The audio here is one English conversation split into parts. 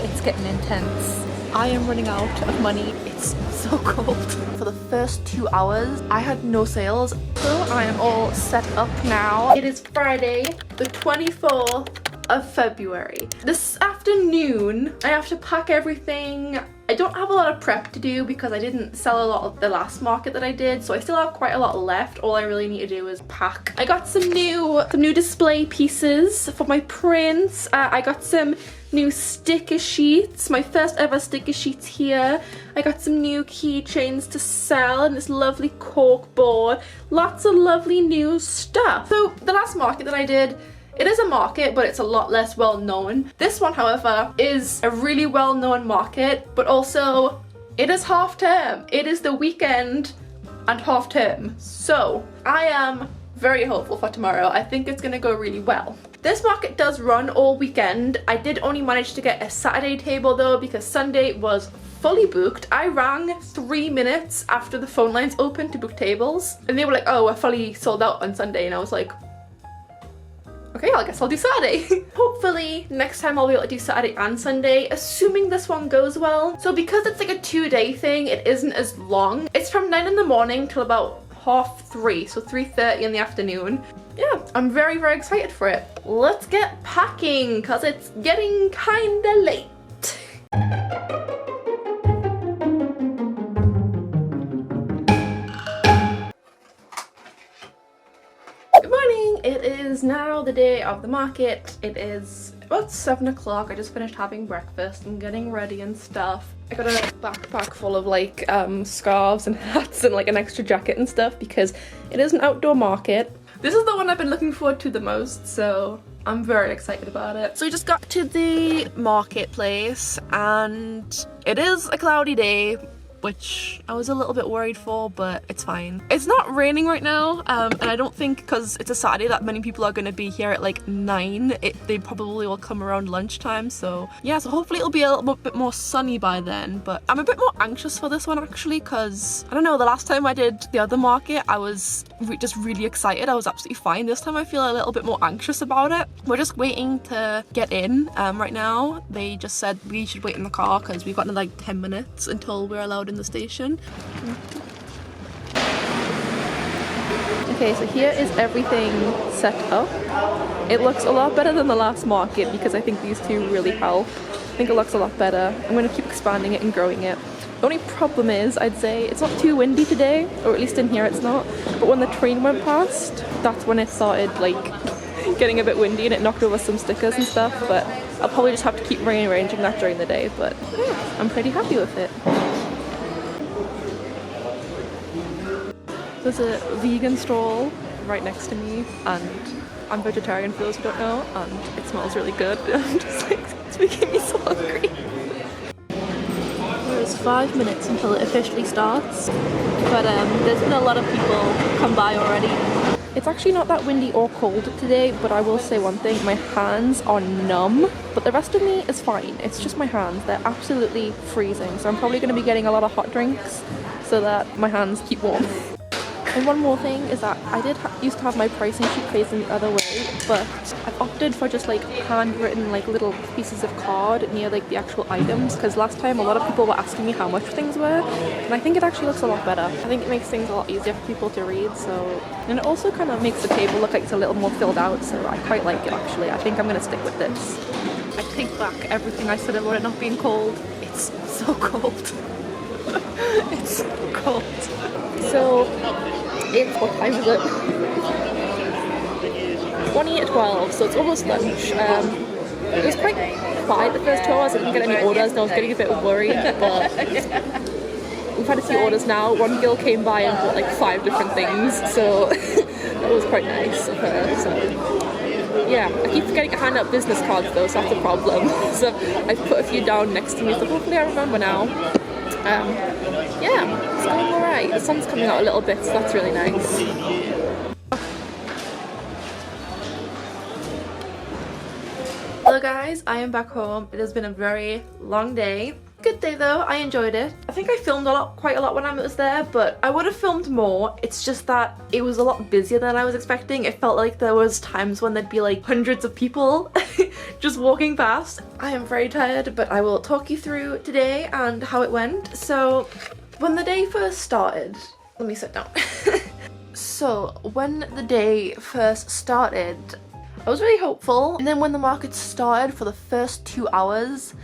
It's getting intense. I am running out of money. It's so cold. For the first 2 hours, I had no sales. So I am all set up now. It is Friday, the 24th of February. This afternoon, I have to pack everything. I don't have a lot of prep to do because I didn't sell a lot of the last market that I did, so I still have quite a lot left. All I really need to do is pack. I got some new display pieces for my prints. I got some new sticker sheets, my first ever sticker sheets here. I got some new keychains to sell and this lovely cork board. Lots of lovely new stuff. So the last market that I did, it is a market, but it's a lot less well known. This one, however, is a really well known market, but also it is half term. It is the weekend and half term. So I am very hopeful for tomorrow. I think it's gonna go really well. This market does run all weekend. I did only manage to get a Saturday table though because Sunday was fully booked. I rang 3 minutes after the phone lines opened to book tables and they were like, oh, we're fully sold out on Sunday, and I was like, okay, I guess I'll do Saturday. Hopefully next time I'll be able to do Saturday and Sunday, assuming this one goes well. So because it's like a 2-day thing, it isn't as long. It's from 9 in the morning till about 3:30, so 3:30 in the afternoon. Yeah, I'm very, very excited for it. Let's get packing, cause it's getting kinda late. Good morning! It is now the day of the market. It is about 7 o'clock. I just finished having breakfast and getting ready and stuff. I got a backpack full of like scarves and hats and like an extra jacket and stuff because it is an outdoor market. This is the one I've been looking forward to the most, so I'm very excited about it. So we just got to the marketplace and it is a cloudy day, which I was a little bit worried for, but it's fine. It's not raining right now, and I don't think because it's a Saturday that many people are going to be here at like 9. They probably will come around lunchtime, so yeah, so hopefully it'll be a little bit more sunny by then. But I'm a bit more anxious for this one actually because, I don't know, the last time I did the other market, I was just really excited. I was absolutely fine. This time I feel a little bit more anxious about it. We're just waiting to get in right now. They just said we should wait in the car because we've got like 10 minutes until we're allowed in the station. Okay, so here is everything set up. It looks a lot better than the last market because I think these two really help. I think it looks a lot better. I'm going to keep expanding it and growing it. The only problem is, I'd say, it's not too windy today, or at least in here it's not, but when the train went past, that's when it started like getting a bit windy and it knocked over some stickers and stuff, but I'll probably just have to keep rearranging that during the day, but yeah, I'm pretty happy with it. There's a vegan stall right next to me and I'm vegetarian for those who don't know, and it smells really good. I'm just like, it's making me so hungry. There's 5 minutes until it officially starts, but there's been a lot of people come by already. It's actually not that windy or cold today, but I will say one thing, my hands are numb, but the rest of me is fine. It's just my hands, they're absolutely freezing, so I'm probably going to be getting a lot of hot drinks so that my hands keep warm. And one more thing is that I used to have my pricing sheet facing the other way, but I've opted for just like handwritten like little pieces of card near like the actual items, because last time a lot of people were asking me how much things were, and I think it actually looks a lot better. I think it makes things a lot easier for people to read, so, and it also kind of makes the table look like it's a little more filled out, so I quite like it actually. I think I'm going to stick with this. I take back everything I said about it not being cold. It's so cold. It's so cold. So what time is it? 20 at 12, so it's almost lunch. It was quite quiet the first 2 hours. I didn't get any orders and I was getting a bit worried, but we've had a few orders now. One girl came by and bought like 5 different things, so that was quite nice of her. So yeah, I keep forgetting to hand out business cards though, so that's a problem. So I've put a few down next to me, so hopefully I remember now. Yeah, it's going alright. The sun's coming out a little bit, so that's really nice. Hello guys, I am back home. It has been a very long day. Good day though, I enjoyed it. I think I filmed quite a lot when I was there, but I would have filmed more. It's just that it was a lot busier than I was expecting. It felt like there was times when there'd be like hundreds of people just walking past. I am very tired, but I will talk you through today and how it went. So when the day first started, let me sit down. So when the day first started, I was really hopeful. And then when the market started for the first 2 hours,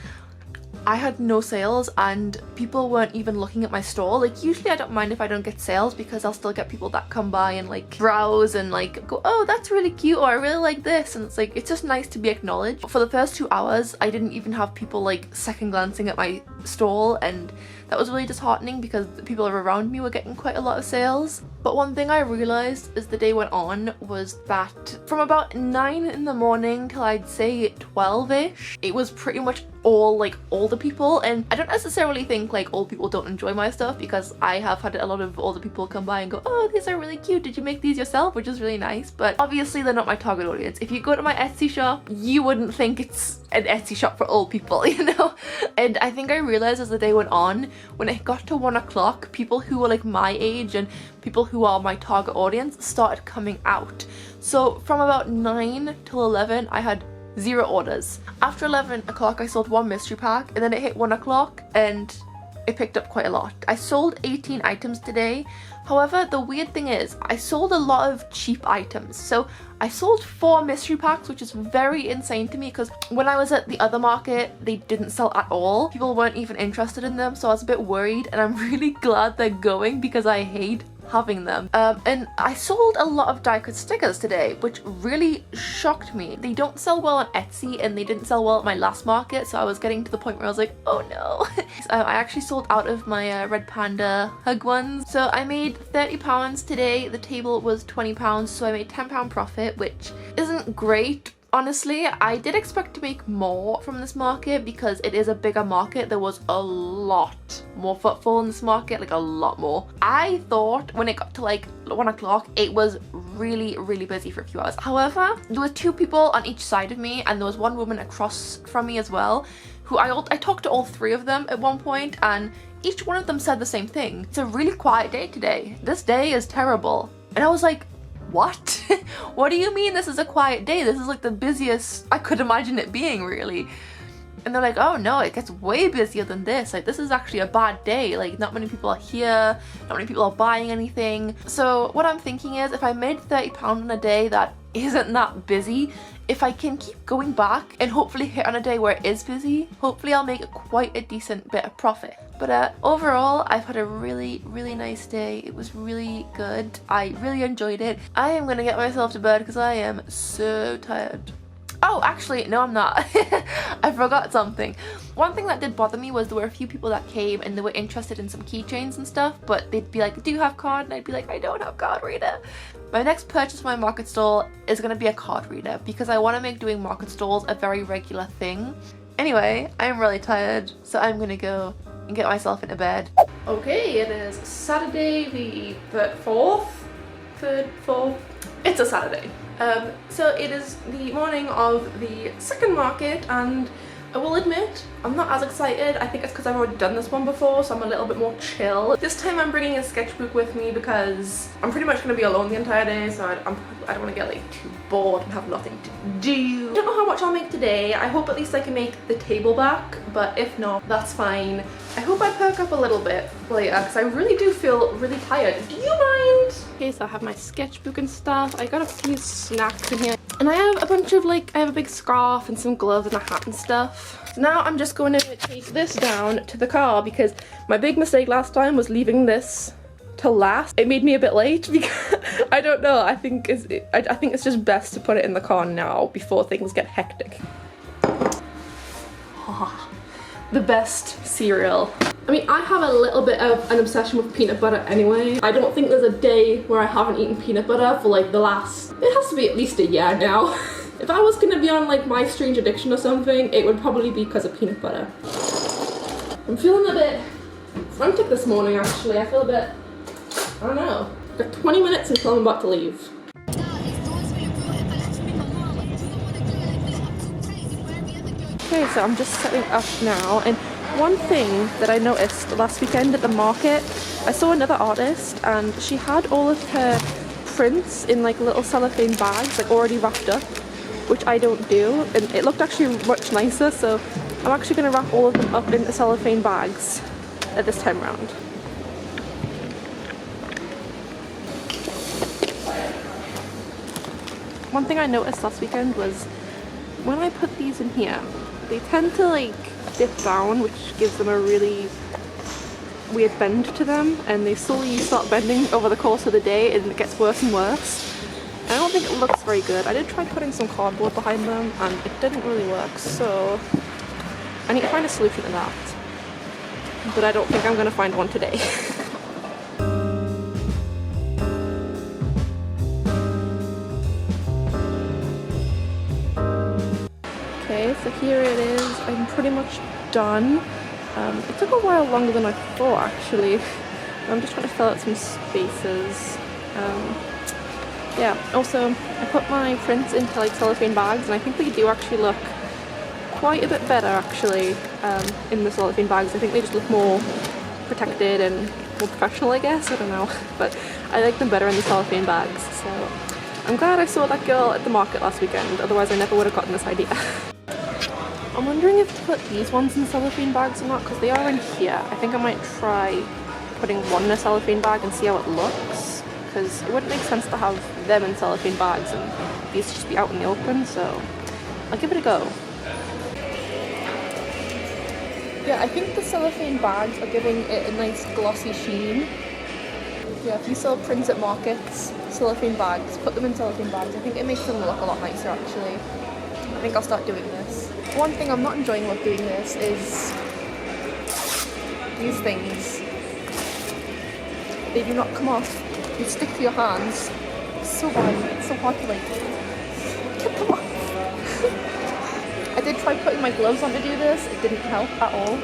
I had no sales and people weren't even looking at my stall. Like usually I don't mind if I don't get sales because I'll still get people that come by and like browse and like go, oh that's really cute, or I really like this, and it's like it's just nice to be acknowledged. But for the first 2 hours I didn't even have people like second glancing at my stall, and that was really disheartening because the people around me were getting quite a lot of sales. But one thing I realised as the day went on was that from about 9 in the morning till I'd say 12ish, it was pretty much all like older people. And I don't necessarily think like old people don't enjoy my stuff, because I have had a lot of older people come by and go, oh these are really cute, did you make these yourself, which is really nice. But obviously they're not my target audience. If you go to my Etsy shop, you wouldn't think it's an Etsy shop for old people, you know. And I think I realized as the day went on, when it got to 1 o'clock, people who were like my age and people who are my target audience started coming out. So from about 9 till 11 I had 0 orders. After 11 o'clock I sold 1 mystery pack, and then it hit 1 o'clock and it picked up quite a lot. I sold 18 items today. However, the weird thing is I sold a lot of cheap items. So I sold 4 mystery packs, which is very insane to me because when I was at the other market they didn't sell at all. People weren't even interested in them, so I was a bit worried, and I'm really glad they're going because I hate having them. And I sold a lot of die cut stickers today, which really shocked me. They don't sell well on Etsy and they didn't sell well at my last market, so I was getting to the point where I was like, oh no. I actually sold out of my Red Panda hug ones. So I made £30 today. The table was £20, so I made £10 profit, which isn't great. Honestly, I did expect to make more from this market because it is a bigger market. There was a lot more footfall in this market, like a lot more. I thought when it got to like 1 o'clock, it was really, really busy for a few hours. However, there were 2 people on each side of me, and there was 1 woman across from me as well, who I talked to all 3 of them at one point, and each one of them said the same thing. It's a really quiet day today. This day is terrible. And I was like, what? What do you mean this is a quiet day? This is like the busiest I could imagine it being, really. And they're like, oh no, it gets way busier than this. Like this is actually a bad day. Like not many people are here, not many people are buying anything. So what I'm thinking is if I made £30 on a day that isn't that busy, if I can keep going back and hopefully hit on a day where it is busy, hopefully I'll make quite a decent bit of profit. But overall, I've had a really, really nice day. It was really good. I really enjoyed it. I am gonna get myself to bed because I am so tired. Oh, actually, no, I'm not. I forgot something. One thing that did bother me was there were a few people that came and they were interested in some keychains and stuff, but they'd be like, do you have card? And I'd be like, I don't have card reader. My next purchase for my market stall is going to be a card reader because I want to make doing market stalls a very regular thing. Anyway, I'm really tired, so I'm going to go and get myself into bed. Okay, it is Saturday the 4th? It's a Saturday. So it is the morning of the second market, and I will admit I'm not as excited. I think it's because I've already done this one before, so I'm a little bit more chill. This time I'm bringing a sketchbook with me because I'm pretty much going to be alone the entire day, so I don't want to get like too bored and have nothing to do. I don't know how much I'll make today. I hope at least I can make the table back, but if not, that's fine. I hope I perk up a little bit later because I really do feel really tired. Do you mind? Okay, so I have my sketchbook and stuff. I got a few snacks in here. And I have a bunch of like, I have a big scarf and some gloves and a hat and stuff. So now I'm just going to take this down to the car because my big mistake last time was leaving this till last. It made me a bit late because I don't know. I think it's just best to put it in the car now before things get hectic. The best cereal. I mean, I have a little bit of an obsession with peanut butter anyway. I don't think there's a day where I haven't eaten peanut butter for like the last, it has to be at least a year now. If I was gonna be on like My Strange Addiction or something, it would probably be because of peanut butter. I'm feeling a bit frantic this morning actually. I feel a bit, I don't know. I've got 20 minutes until I'm about to leave. Okay, so I'm just setting up now, and One thing that I noticed last weekend at the market, I saw another artist and she had all of her prints in like little cellophane bags, like already wrapped up, which I don't do, and it looked actually much nicer, so I'm actually going to wrap all of them up into cellophane bags at this time round. One thing I noticed last weekend was when I put these in here, they tend to like dip down, which gives them a really weird bend to them, and they slowly start bending over the course of the day and it gets worse and worse. And I don't think it looks very good. I did try putting some cardboard behind them and it didn't really work, so I need to find a solution to that. But I don't think I'm going to find one today. Okay, so here it is. I'm pretty much done. It took a while longer than I thought actually. I'm just trying to fill out some spaces. Yeah, also I put my prints into like cellophane bags and I think they do actually look quite a bit better actually in the cellophane bags. I think they just look more protected and more professional, I guess. I don't know, but I like them better in the cellophane bags. So I'm glad I saw that girl at the market last weekend, otherwise I never would have gotten this idea. I'm wondering if to put these ones in cellophane bags or not, because they are in here. I think I might try putting one in a cellophane bag and see how it looks, because it wouldn't make sense to have them in cellophane bags and these just be out in the open, so I'll give it a go. Yeah, I think the cellophane bags are giving it a nice glossy sheen. Yeah, if you sell prints at markets, cellophane bags, put them in cellophane bags. I think it makes them look a lot nicer actually. I think I'll start doing this. One thing I'm not enjoying about doing this is these things. They do not come off. They stick to your hands. It's so bad. It's so hard to like get them off. I did try putting my gloves on to do this. It didn't help at all.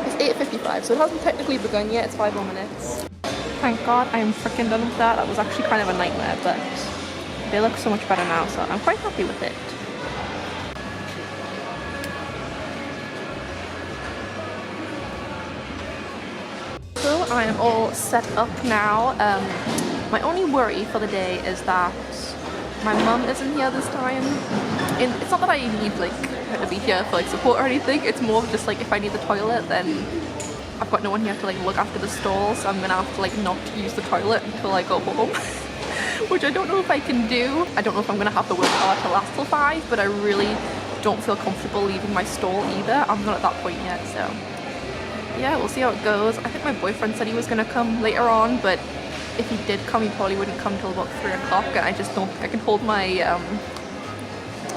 It's 8:55, so it hasn't technically begun yet. It's 5 more minutes. Thank God I am freaking done with that. That was actually kind of a nightmare, but they look so much better now, so I'm quite happy with it. So I am all set up now. My only worry for the day is that my mum isn't here this time. And it's not that I need like her to be here for like support or anything. It's more of just like if I need the toilet, then I've got no one here to like look after the stall, so I'm gonna have to like not use the toilet until I go home. Which I don't know if I can do. I don't know if I'm gonna have the willpower to last till 5, but I really don't feel comfortable leaving my stall either. I'm not at that point yet, so yeah, we'll see how it goes. I think my boyfriend said he was gonna come later on, but if he did come, he probably wouldn't come till about 3 o'clock, and I just don't think I can hold my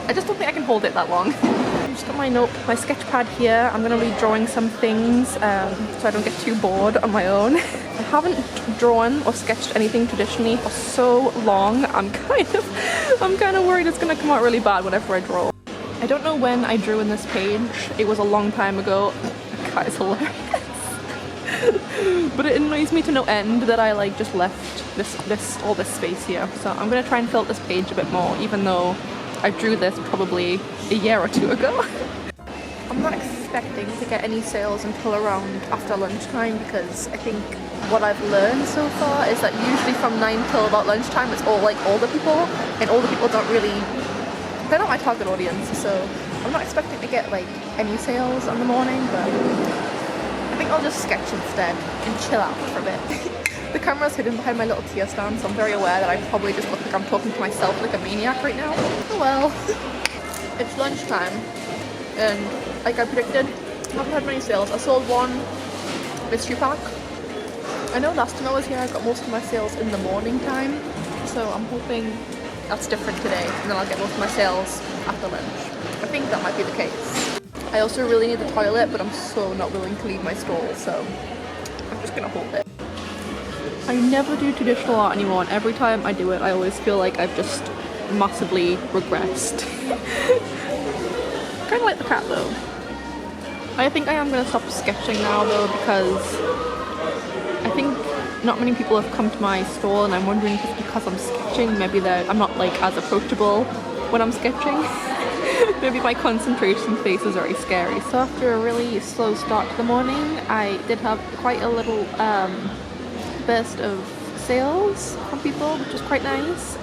I just don't think I can hold it that long. I've just got my sketch pad here. I'm going to be drawing some things so I don't get too bored on my own. I haven't drawn or sketched anything traditionally for so long. I'm kind of worried it's going to come out really bad whenever I draw. I don't know when I drew in this page. It was a long time ago. That is hilarious. But it annoys me to no end that I like just left all this space here. So I'm going to try and fill this page a bit more, even though I drew this probably a year or 2 ago. I'm not expecting to get any sales until around after lunchtime, because I think what I've learned so far is that usually from 9 till about lunchtime it's all like older people, and older people they're not my target audience, so I'm not expecting to get like any sales in the morning, but I think I'll just sketch instead and chill out for a bit. The camera's hidden behind my little tear stand, so I'm very aware that I probably just look like I'm talking to myself like a maniac right now. Oh well. It's lunchtime, and like I predicted, I haven't had many sales. I sold one mystery pack. I know last time I was here I got most of my sales in the morning time, so I'm hoping that's different today, and then I'll get most of my sales after lunch. I think that might be the case. I also really need the toilet, but I'm so not willing to leave my stall, so I'm just gonna hold it. I never do traditional art anymore, and every time I do it I always feel like I've just massively regressed. Kind of like the cat though. I think I am going to stop sketching now though, because I think not many people have come to my stall, and I'm wondering if it's because I'm sketching, maybe I'm not like as approachable when I'm sketching. Maybe my concentration face is very scary. So after a really slow start to the morning, I did have quite a little burst of sales from people, which is quite nice.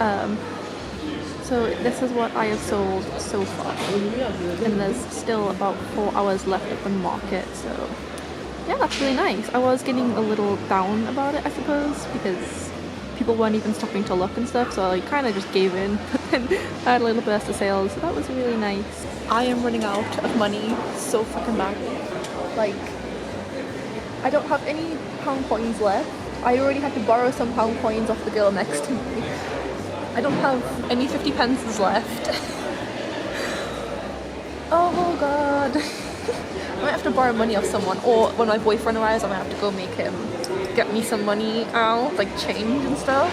So this is what I have sold so far, and there's still about 4 hours left at the market, so yeah, that's really nice. I was getting a little down about it, I suppose, because people weren't even stopping to look and stuff, so I kind of just gave in. But then I had a little burst of sales, so that was really nice. I am running out of money so fucking badly. Like, I don't have any pound coins left. I already had to borrow some pound coins off the girl next to me. I don't have any 50 pences left. Oh god. I might have to borrow money off someone, or when my boyfriend arrives I might have to go make him get me some money out, like change and stuff.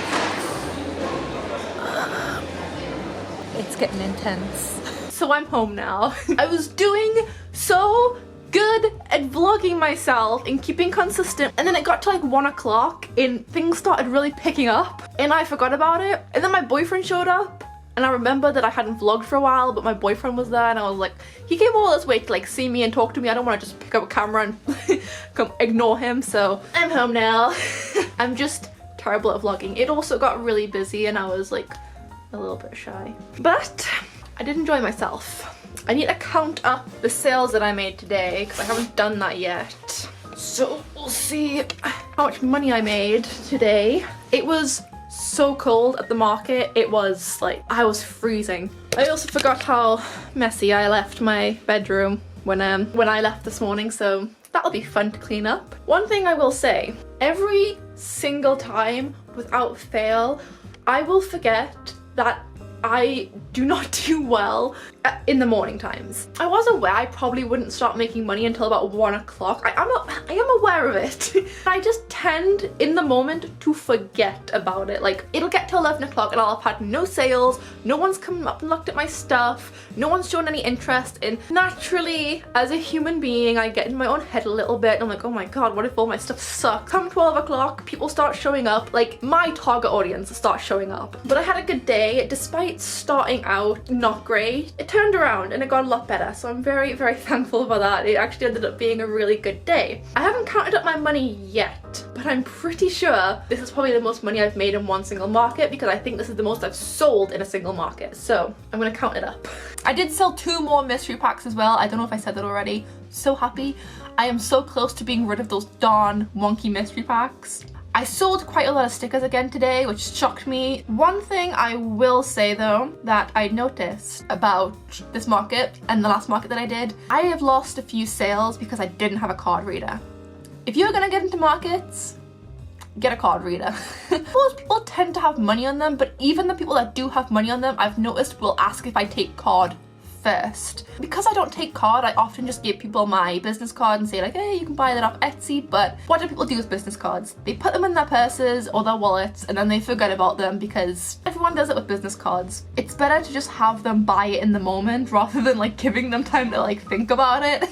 It's getting intense. So I'm home now. I was doing so good at vlogging myself and keeping consistent, and then it got to like 1 o'clock and things started really picking up and I forgot about it, and then my boyfriend showed up and I remembered that I hadn't vlogged for a while, but my boyfriend was there and I was like, he came all this way to like see me and talk to me. I don't want to just pick up a camera and come ignore him, so I'm home now. I'm just terrible at vlogging. It also got really busy and I was like a little bit shy, but I did enjoy myself. I need to count up the sales that I made today because I haven't done that yet. So we'll see how much money I made today. It was so cold at the market. It was like, I was freezing. I also forgot how messy I left my bedroom when I left this morning, so that'll be fun to clean up. One thing I will say, every single time without fail, I will forget that I do not do well in the morning times. I was aware I probably wouldn't start making money until about 1 o'clock. I am aware of it. I just tend in the moment to forget about it. Like, it'll get to 11 o'clock and I'll have had no sales, no one's come up and looked at my stuff, no one's shown any interest, and naturally as a human being I get in my own head a little bit and I'm like, oh my god, what if all my stuff sucks? Come 12 o'clock, people start showing up, like my target audience starts showing up. But I had a good day despite starting out not great. It turned around and it got a lot better, so I'm very, very thankful for that. It actually ended up being a really good day. I haven't counted up my money yet, but I'm pretty sure this is probably the most money I've made in one single market, because I think this is the most I've sold in a single market, so I'm gonna count it up. I did sell 2 more mystery packs as well. I don't know if I said that already. So happy. I am so close to being rid of those darn wonky mystery packs. I sold quite a lot of stickers again today, which shocked me. One thing I will say though that I noticed about this market and the last market that I did, I have lost a few sales because I didn't have a card reader. If you're gonna get into markets, get a card reader. Most people tend to have money on them, but even the people that do have money on them, I've noticed will ask if I take card first. Because I don't take card, I often just give people my business card and say like, hey, you can buy that off Etsy. But what do people do with business cards? They put them in their purses or their wallets and then they forget about them, because everyone does it with business cards. It's better to just have them buy it in the moment rather than like giving them time to like think about it.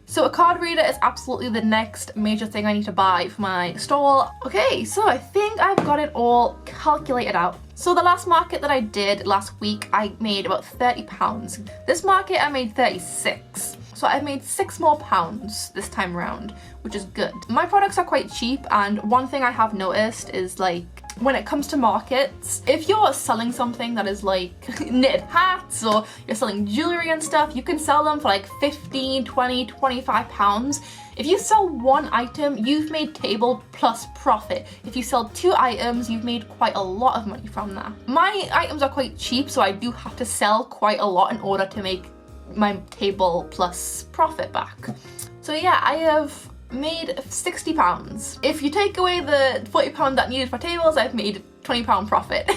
So a card reader is absolutely the next major thing I need to buy for my stall. Okay, so I think I've got it all calculated out. So the last market that I did last week, I made about £30. This market I made 36. So I've made 6 more pounds this time around, which is good. My products are quite cheap, and one thing I have noticed is like, when it comes to markets, if you're selling something that is like knitted hats or you're selling jewelry and stuff, you can sell them for like 15, 20, 25 pounds. If you sell 1 item, you've made table plus profit. If you sell 2 items, you've made quite a lot of money from that. My items are quite cheap, so I do have to sell quite a lot in order to make my table plus profit back. So yeah, I have made £60. If you take away the £40 that needed for tables, I've made £20 profit.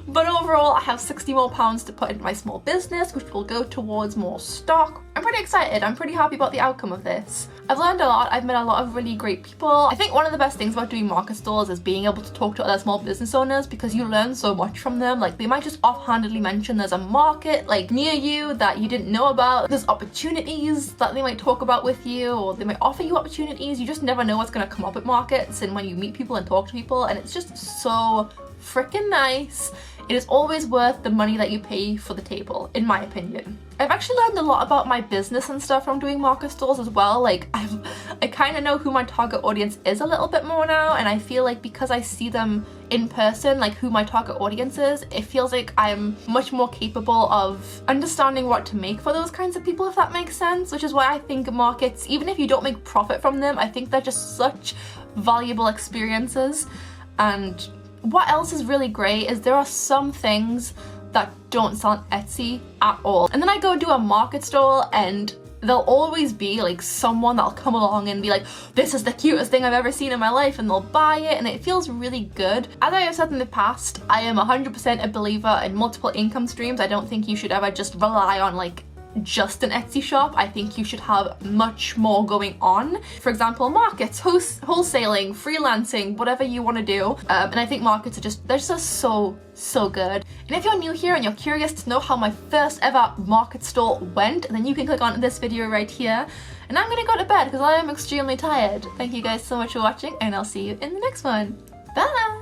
But overall, I have 60 more pounds to put into my small business, which will go towards more stock. I'm pretty excited. I'm pretty happy about the outcome of this. I've learned a lot. I've met a lot of really great people. I think one of the best things about doing market stalls is being able to talk to other small business owners, because you learn so much from them. Like, they might just offhandedly mention there's a market like near you that you didn't know about. There's opportunities that they might talk about with you, or they might offer you opportunities. You just never know what's going to come up at markets and when you meet people and talk to people, and it's just so freaking nice. It is always worth the money that you pay for the table, in my opinion. I've actually learned a lot about my business and stuff from doing market stalls as well. Like, I kind of know who my target audience is a little bit more now, and I feel like because I see them in person, like who my target audience is, it feels like I'm much more capable of understanding what to make for those kinds of people, if that makes sense. Which is why I think markets, even if you don't make profit from them, I think they're just such valuable experiences. And what else is really great is there are some things that don't sell on Etsy at all. And then I go do a market stall and there'll always be like someone that'll come along and be like, this is the cutest thing I've ever seen in my life, and they'll buy it, and it feels really good. As I have said in the past, I am 100% a believer in multiple income streams. I don't think you should ever just rely on like just an Etsy shop. I think you should have much more going on. For example, markets, wholesaling, freelancing, whatever you want to do. And I think markets are just, they're just so good. And if you're new here and you're curious to know how my first ever market stall went, then you can click on this video right here. And I'm gonna go to bed because I am extremely tired. Thank you guys so much for watching, and I'll see you in the next one. Bye!